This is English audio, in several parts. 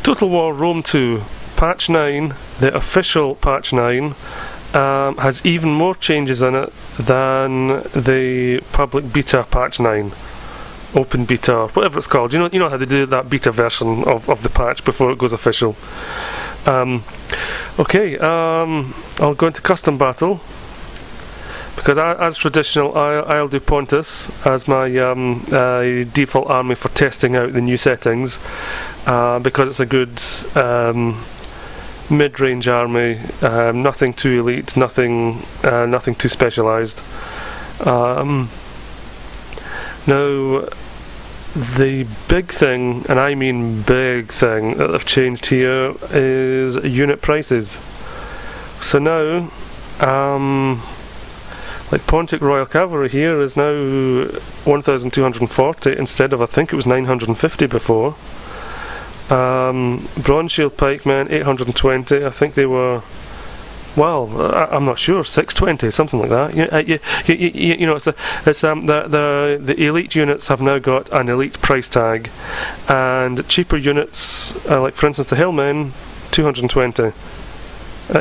Total War Rome 2, patch 9, the official patch 9, has even more changes in it than the public beta patch 9. Open beta, whatever it's called. You know how they do that beta version of the patch before it goes official. Okay, I'll go into custom battle, because as traditional, I'll do Pontus as my default army for testing out the new settings, because it's a good mid-range army, nothing too elite, nothing too specialised. Now, the big thing, and I mean big thing, that they've changed here is unit prices. So now, like Pontic Royal Cavalry here is now 1,240 instead of, I think it was 950 before. Bronze Shield Pikemen 820, I think they were, well, I'm not sure, 620, something like that. You know, the elite units have now got an elite price tag, and cheaper units, like for instance the Hillmen, 220.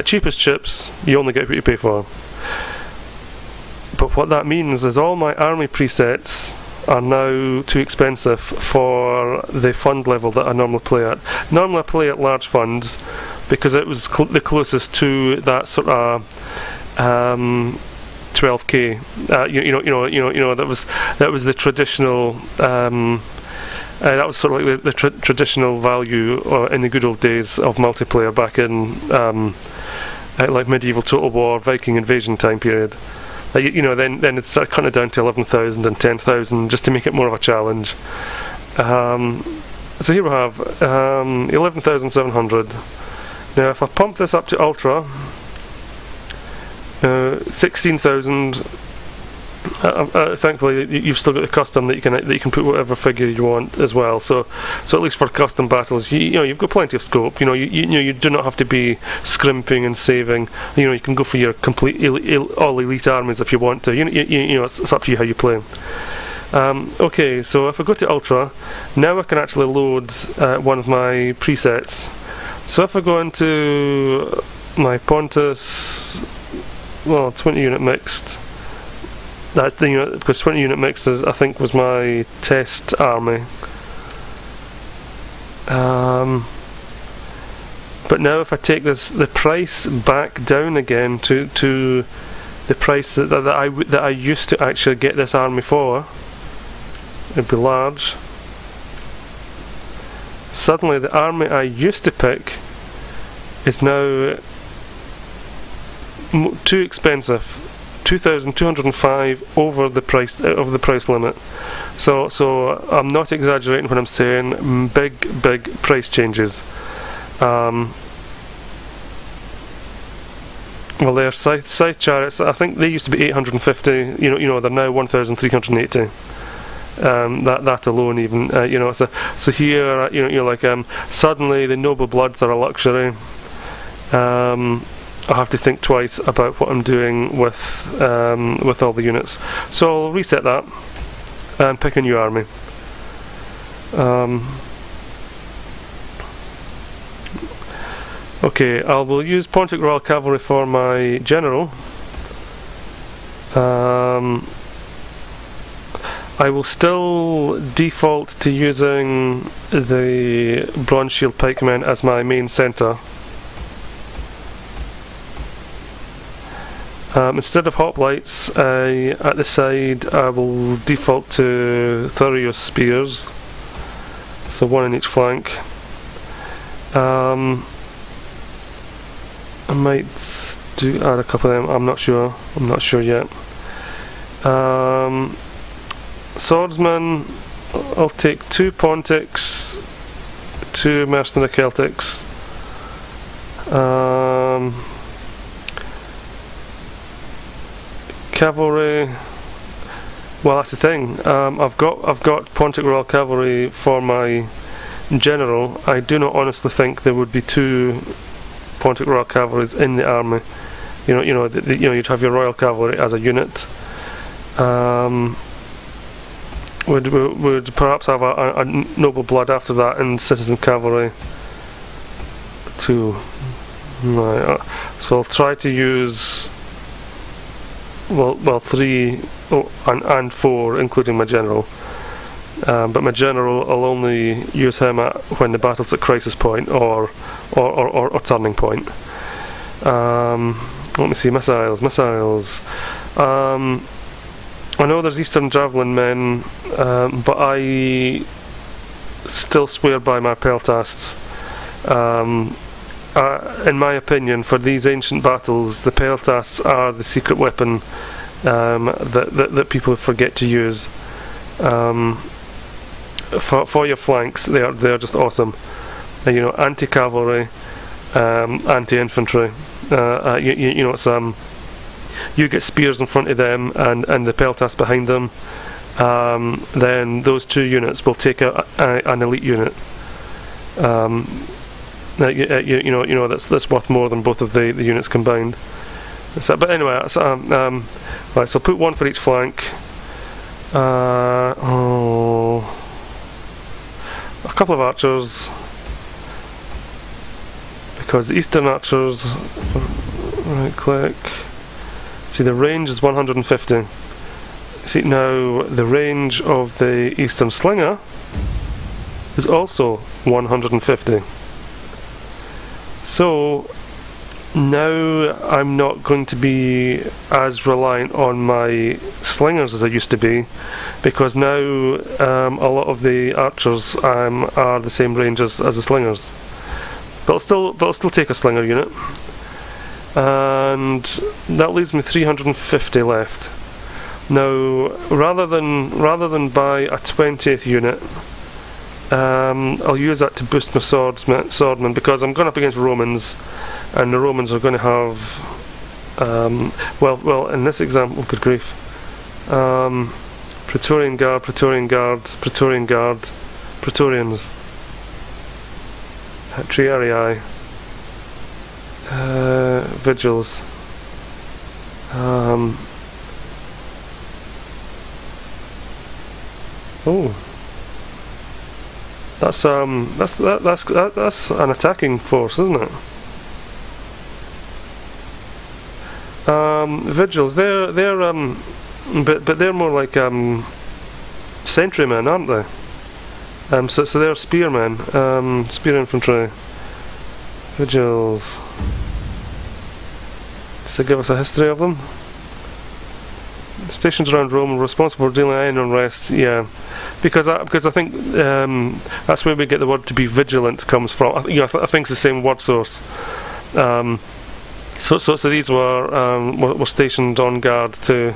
Cheapest chips, you only get what you pay for. But what that means is all my army presets are now too expensive for the fund level that I normally play at. Normally I play at large funds because it was the closest to that sort of 12k. That was the traditional. That was sort of like the traditional value in the good old days of multiplayer back in like medieval Total War, Viking invasion time period. Then it's sort of cutting it down to 11,000 and 10,000 just to make it more of a challenge. So here we have 11,700. Now if I pump this up to Ultra, 16,000. Thankfully, you've still got the custom that you can put whatever figure you want as well. So at least for custom battles, you've got plenty of scope. You do not have to be scrimping and saving. You can go for your complete all elite armies if you want to. It's up to you how you play. Okay, so if I go to Ultra, now I can actually load one of my presets. So if I go into my Pontus, well, 20 unit mixed. That's because 20 unit mixed is, I think, was my test army. But now if I take the price back down again to the price that I used to actually get this army for, it'd be large. Suddenly the army I used to pick is now too expensive. 2,205 over the price limit. So I'm not exaggerating when I'm saying big price changes. Well, they're scythe chariots. I think they used to be 850. They're now 1,380. That alone, even so here, suddenly the noble bloods are a luxury. I have to think twice about what I'm doing with all the units. So I'll reset that and pick a new army. Okay, I will use Pontic Royal Cavalry for my general. I will still default to using the Bronze Shield Pikemen as my main centre. Instead of hoplites, at the side I will default to Thurios spears, so one in each flank. I might add a couple of them. I'm not sure yet. Swordsman, I'll take 2 Pontics, 2 Mercenary Celtics. Cavalry, well, that's the thing. I've got Pontic Royal Cavalry for my general. I do not honestly think there would be 2 Pontic Royal Cavalries in the army. You'd have your Royal Cavalry as a unit. Would perhaps have a noble blood after that, and citizen cavalry 2. Right, so I'll try to use well 3 and 4, including my general. But my general, I'll only use him when the battle's at crisis point or turning point. Let me see, missiles. I know there's Eastern Javelin men, but I still swear by my peltasts. In my opinion, for these ancient battles, the peltasts are the secret weapon that people forget to use. For your flanks, they're just awesome. Anti-cavalry, anti-infantry. It's you get spears in front of them and the peltasts behind them. Then those 2 units will take out an elite unit. That's worth more than both of the units combined. But anyway, right. So I'll put 1 for each flank. A couple of archers, because the Eastern archers. Right click. See, the range is 150. See, now the range of the Eastern slinger is also 150. So now I'm not going to be as reliant on my slingers as I used to be, because now a lot of the archers are the same range as the slingers. But I'll still take a slinger unit, and that leaves me 350 left. Now, rather than buy a 20th unit, I'll use that to boost my swordmen, because I'm going up against Romans, and the Romans are going to have well in this example, good grief, Praetorian Guard, Praetorians, Triarii, Vigils, that's an attacking force, isn't it? Vigils, they're but they're more like sentrymen, aren't they? So they're spearmen, spear infantry. Vigils. Does it give us a history of them? Stations around Rome responsible for dealing with any unrest. Yeah, because I think that's where we get the word to be vigilant comes from. I think it's the same word source. So these were stationed on guard to,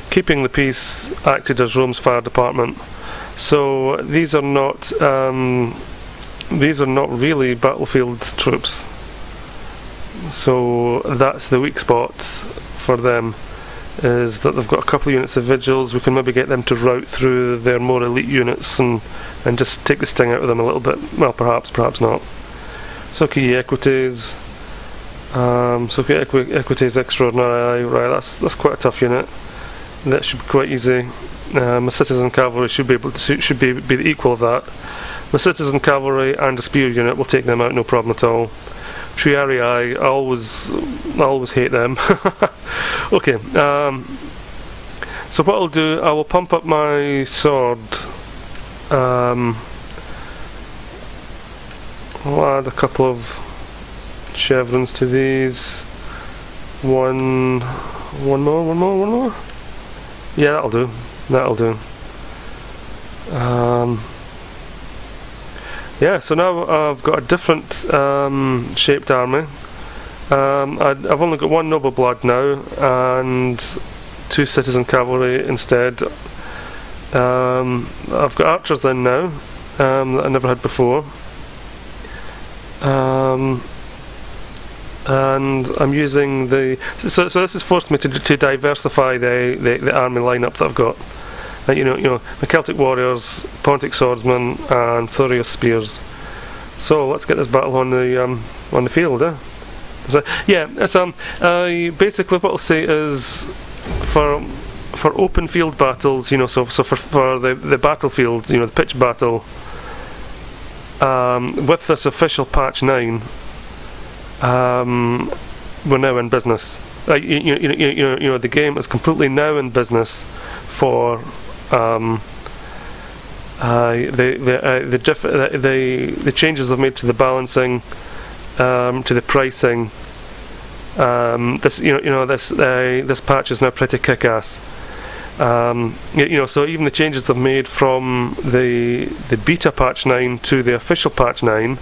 keeping the peace, acted as Rome's fire department. So these are not really battlefield troops. So that's the weak spot for them, is that they've got a couple of units of vigils. We can maybe get them to route through their more elite units and just take the sting out of them a little bit. Well, perhaps not. Soki Equites, Equites Extraordinary. Right, that's quite a tough unit. That should be quite easy. My citizen cavalry should be the equal of that. My citizen cavalry and a spear unit will take them out, no problem at all. Triarii, I always hate them. Okay, so what I'll do, I will pump up my sword. I'll add a couple of chevrons to these. One more. Yeah, that'll do. Yeah, so now I've got a different shaped army. I've only got 1 noble blood now and 2 citizen cavalry instead. I've got archers in now that I never had before. And I'm using so this has forced me to diversify the army lineup that I've got. The Celtic warriors, Pontic swordsmen, and Thurius spears. So let's get this battle on the field, eh? Basically what I'll say is for open field battles, so for the battlefield, the pitched battle, with this official patch 9, we're now in business. The game is completely now in business for the changes they've made to the balancing, to the pricing. This patch is now pretty kick-ass. So even the changes they've made from the beta patch 9 to the official patch 9,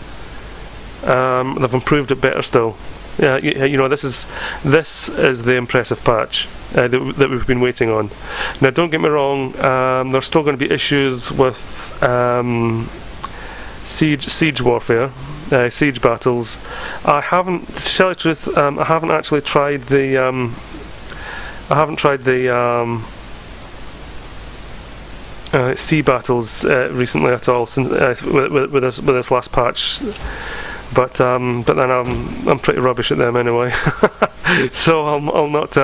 they've improved it better still. This is the impressive patch that we've been waiting on. Now, don't get me wrong, there's still going to be issues with siege warfare, siege battles. To tell you the truth, I haven't actually tried the sea battles recently at all since with this last patch. But then I'm pretty rubbish at them anyway. So I'll not.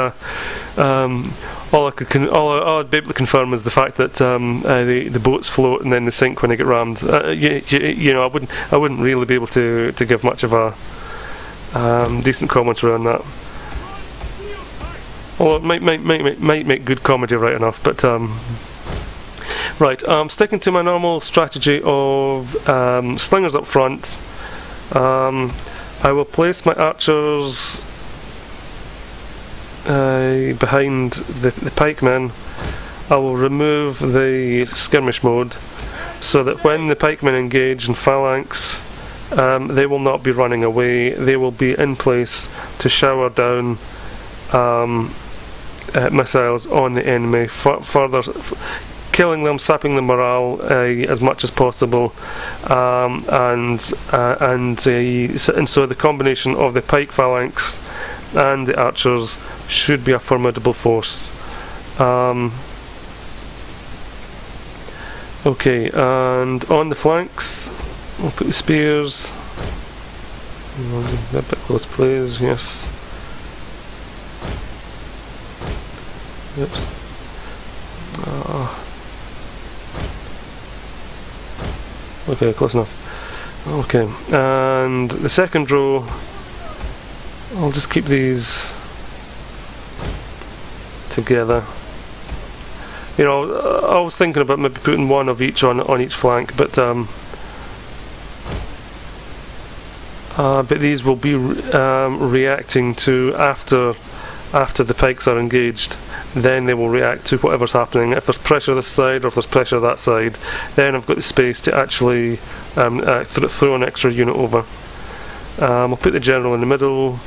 All I'd be able to confirm is the fact that the boats float and then they sink when they get rammed. I wouldn't really be able to give much of a decent commentary on that. Although it might make good comedy right enough, but right. Sticking to my normal strategy of slingers up front. I will place my archers behind the pikemen. I will remove the skirmish mode so that when the pikemen engage in phalanx, they will not be running away. They will be in place to shower down missiles on the enemy, further killing them, sapping the morale as much as possible, and so the combination of the pike phalanx and the archers should be a formidable force. Okay, and on the flanks, we'll put the spears. A bit close, please. Yes. Oops. Okay, close enough. Okay, and the second row, I'll just keep these together. I was thinking about maybe putting one of each on each flank, but these will be reacting to after the pikes are engaged. Then they will react to whatever's happening. If there's pressure this side or if there's pressure that side, then I've got the space to actually throw an extra unit over. I'll put the general in the middle.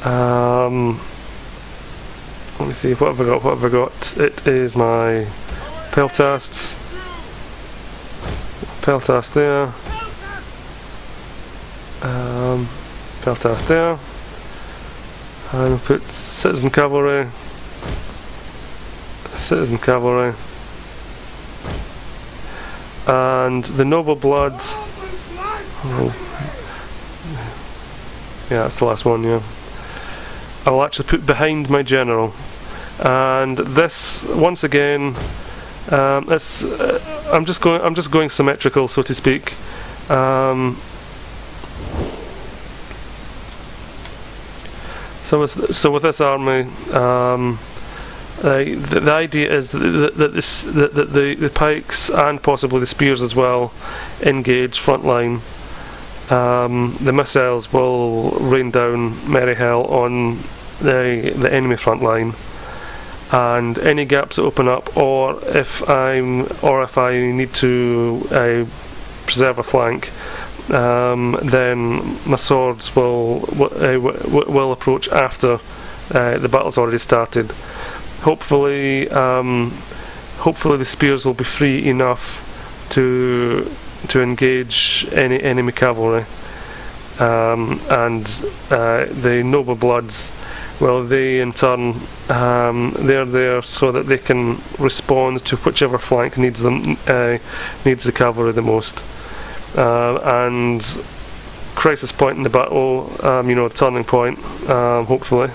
Let me see, what have I got? It is my peltasts. Peltast there. Peltast there. And I'll put citizen cavalry. Citizen cavalry, and the noble blood. Yeah, that's the last one. Yeah, I'll actually put behind my general, and this once again, I'm just going symmetrical, so to speak. So with this army. The idea is that the pikes and possibly the spears as well engage front line. The missiles will rain down merry hell on the enemy front line, and any gaps that open up, or if I need to preserve a flank, then my swords will approach after the battle's already started. Hopefully the spears will be free enough to engage any enemy cavalry, and the noble bloods, well, they in turn they're there so that they can respond to whichever flank needs the cavalry the most, and crisis point in the battle, turning point, hopefully.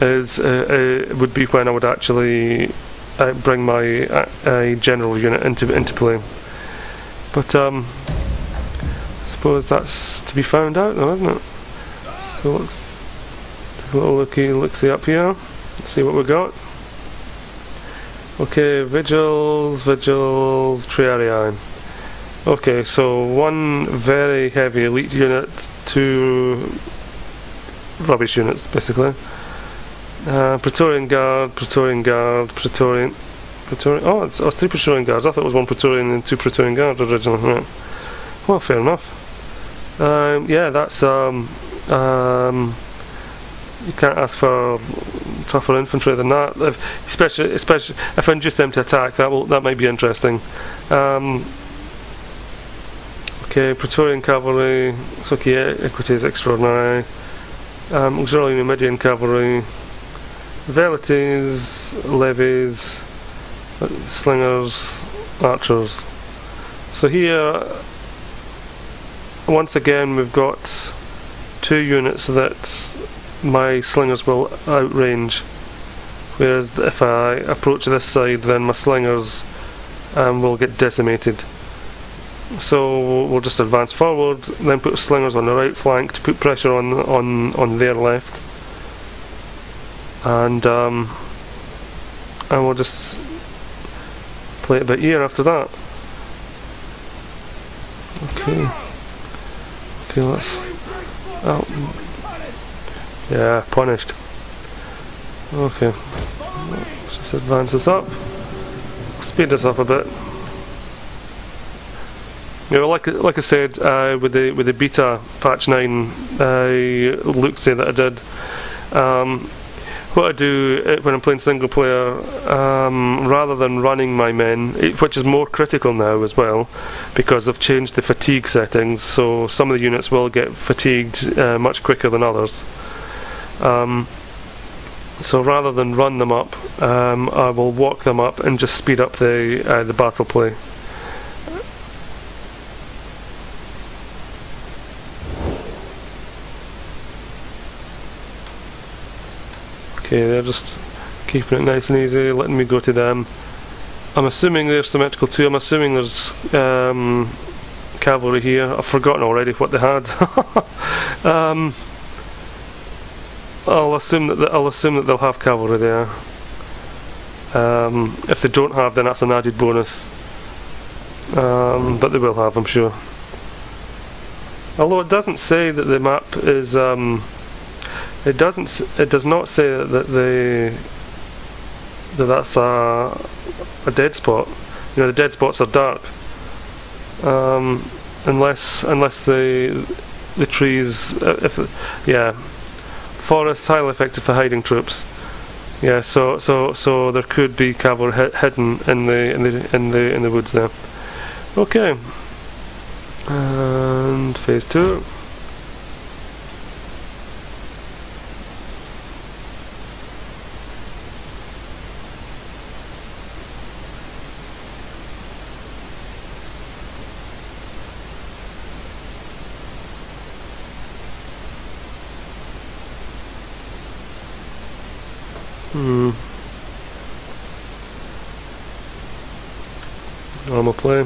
Would be when I would actually bring my general unit into play. But I suppose that's to be found out though, isn't it? So let's take a little look-see up here, see what we got. Okay, vigils, triarii. Okay, so 1 very heavy elite unit, 2 rubbish units basically. Praetorian Guard, Praetorian. Oh, it's 3 Praetorian Guards. I thought it was 1 Praetorian and 2 Praetorian Guards originally. Right. Well, fair enough. Yeah, that's you can't ask for tougher infantry than that. Especially if I induce them to attack, that might be interesting. Okay, Praetorian Cavalry. It's okay. Equity is extraordinary. Auxiliary Numidian Cavalry. Velites, levies, slingers, archers. So here, once again, we've got 2 units that my slingers will outrange, whereas if I approach this side, then my slingers will get decimated. So we'll just advance forward, then put slingers on the right flank to put pressure on their left, and we'll just play it by ear after that. Okay, let's. Oh. Yeah, punished. Okay, let's just advance this up. Speed this up a bit. Yeah, well, like I said, with the beta patch 9 look-see that I did, what I do when I'm playing single player, rather than running my men, which is more critical now as well, because I've changed the fatigue settings, so some of the units will get fatigued much quicker than others. So rather than run them up, I will walk them up and just speed up the battle play. Okay, they're just keeping it nice and easy, letting me go to them. I'm assuming they're symmetrical too. I'm assuming there's cavalry here. I've forgotten already what they had. I'll assume that they'll have cavalry there. If they don't have, then that's an added bonus. But they will have, I'm sure. Although it doesn't say that the map is. It does not say that that's a dead spot. You know, the dead spots are dark. Unless the trees, forests highly effective for hiding troops. Yeah, so there could be cavalry hidden in the woods there. Okay, and phase 2. Normal play.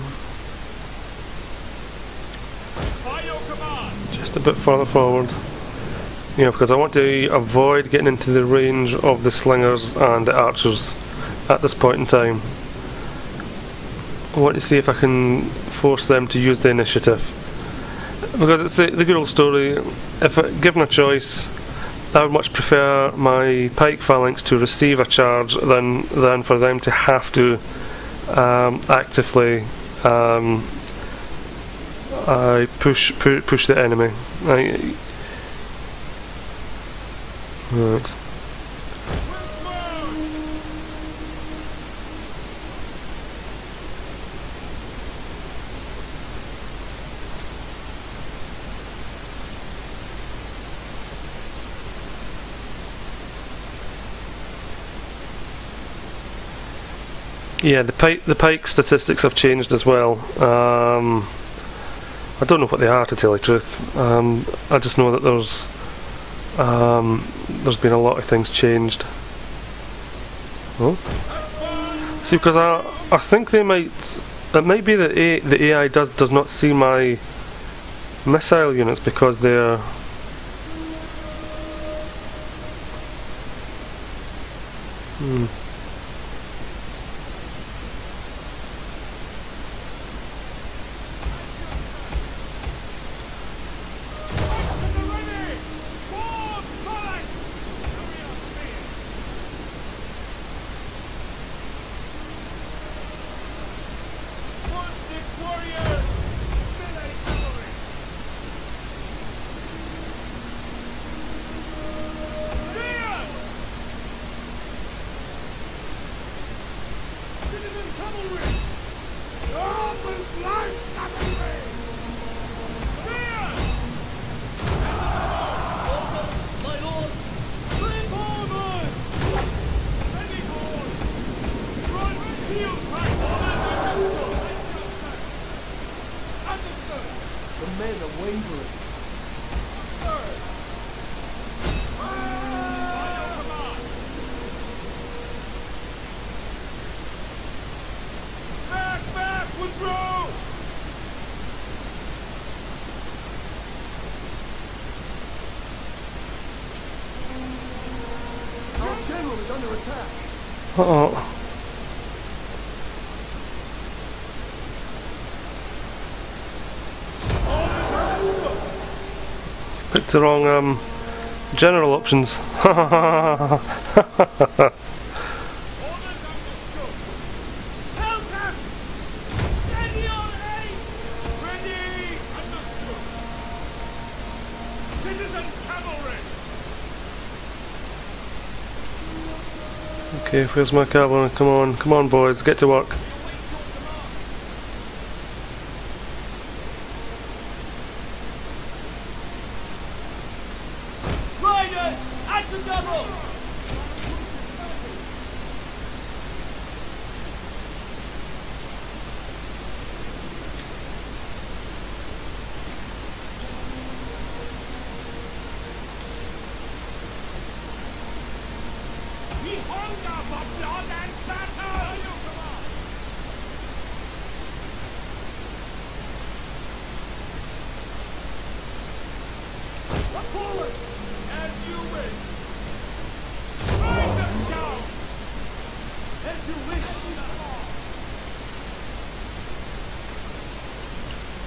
Just a bit further forward. You know, because I want to avoid getting into the range of the slingers and the archers at this point in time. I want to see if I can force them to use the initiative. Because it's the good old story, if given a choice, I would much prefer my pike phalanx to receive a charge than for them to have to actively push the enemy. Right. Yeah, the pike statistics have changed as well. I don't know what they are, to tell you the truth. I just know that there's been a lot of things changed. Oh, see, because I think they might It might be that the AI does not see my missile units because they're... Uh-oh. Picked the wrong general options. Okay, where's my cavalry? Come on boys, get to work. Riders, at the double! We hunger for blood and battle! Forward! As you wish! Ride them down! As you wish!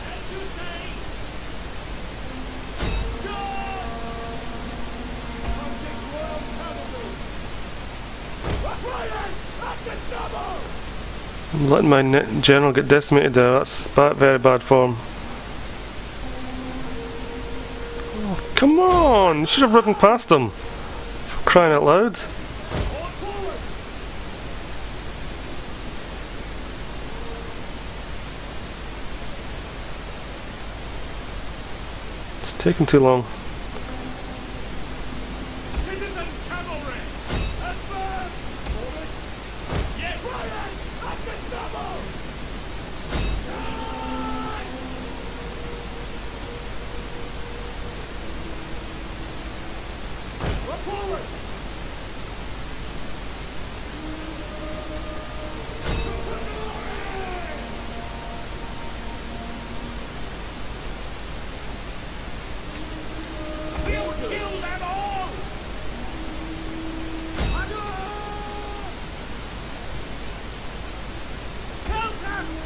As you say! Charge! Mounting Royal Cavalry! Riders! At the double! I'm letting my general get decimated there, that's very bad form. Come on! You should have ridden past them. For crying out loud. It's taking too long. Citizen cavalry! Advance! Yes! Riders! At the double! Charge! Forward! We'll kill them all! Peltasts!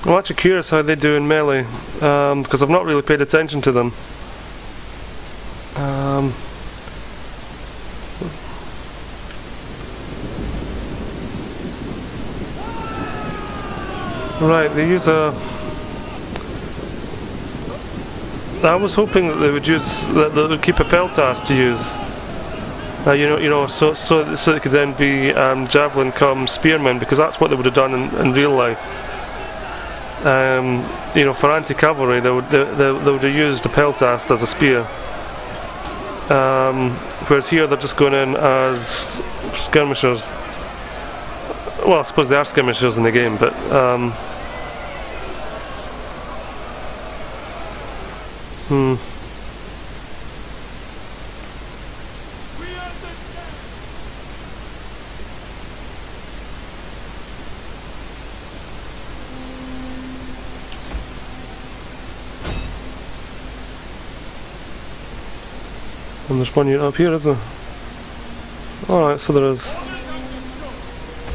I'm actually curious how they do in melee, because I've not really paid attention to them. Right, they use a... I was hoping that they would use, that they would keep a peltast to use. So it could then be javelin come spearmen, because that's what they would have done in real life. For anti-cavalry, they would have used a peltast as a spear. Whereas here they're just going in as skirmishers. Well, I suppose they are skirmishers in the game, but... We'll kill them all! Riders! At the double! Charge! Peltasts! Stand your aim! Ready! Understood! Yes! Riders! At the double! Charge! Right, they use a... We understand. And there's one unit up here, isn't there? Alright, so there is. Orders understood.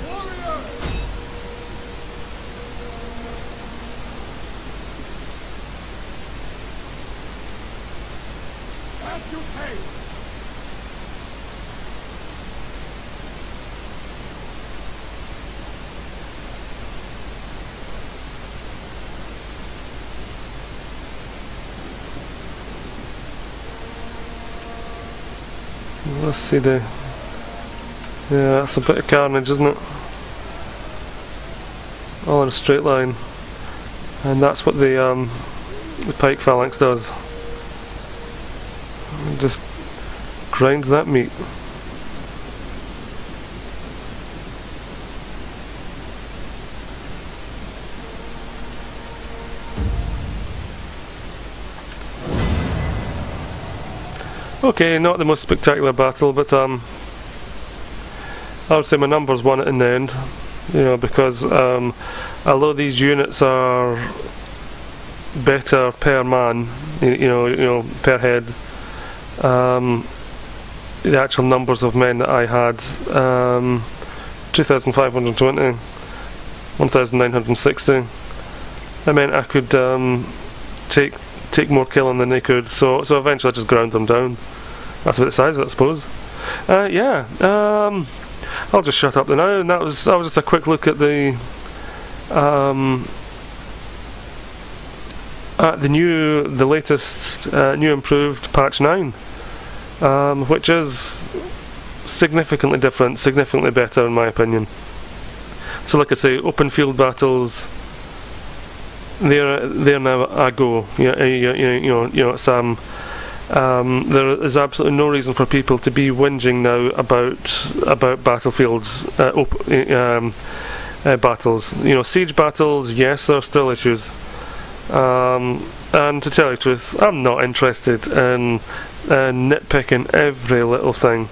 Warriors! As you say. Let's see the... Yeah, that's a bit of carnage, isn't it? All in a straight line. And that's what the pike phalanx does. It just grinds that meat. Okay, not the most spectacular battle, but I would say my numbers won it in the end. You know, because although these units are better per man, you know, per head, the actual numbers of men that I had, 2,520, 1,960. I meant I could take more killing than they could, so eventually I just ground them down. That's about the size of it, I suppose. Yeah, I'll just shut up now, and that was just a quick look at the latest new improved patch 9, which is significantly different, significantly better in my opinion. So like I say, open field battles, they're now a go. You know, it's there is absolutely no reason for people to be whinging now about battlefields, battles. You know, siege battles, yes, there are still issues. And to tell you the truth, I'm not interested in nitpicking every little thing.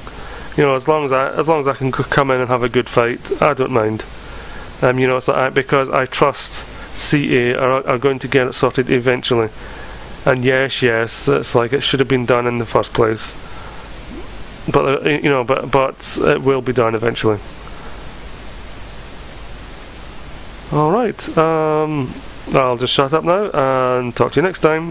You know, as long as I can come in and have a good fight, I don't mind. You know, it's like because I trust CA are going to get it sorted eventually. And yes, it's like it should have been done in the first place. But you know, but it will be done eventually. All right. I'll just shut up now and talk to you next time.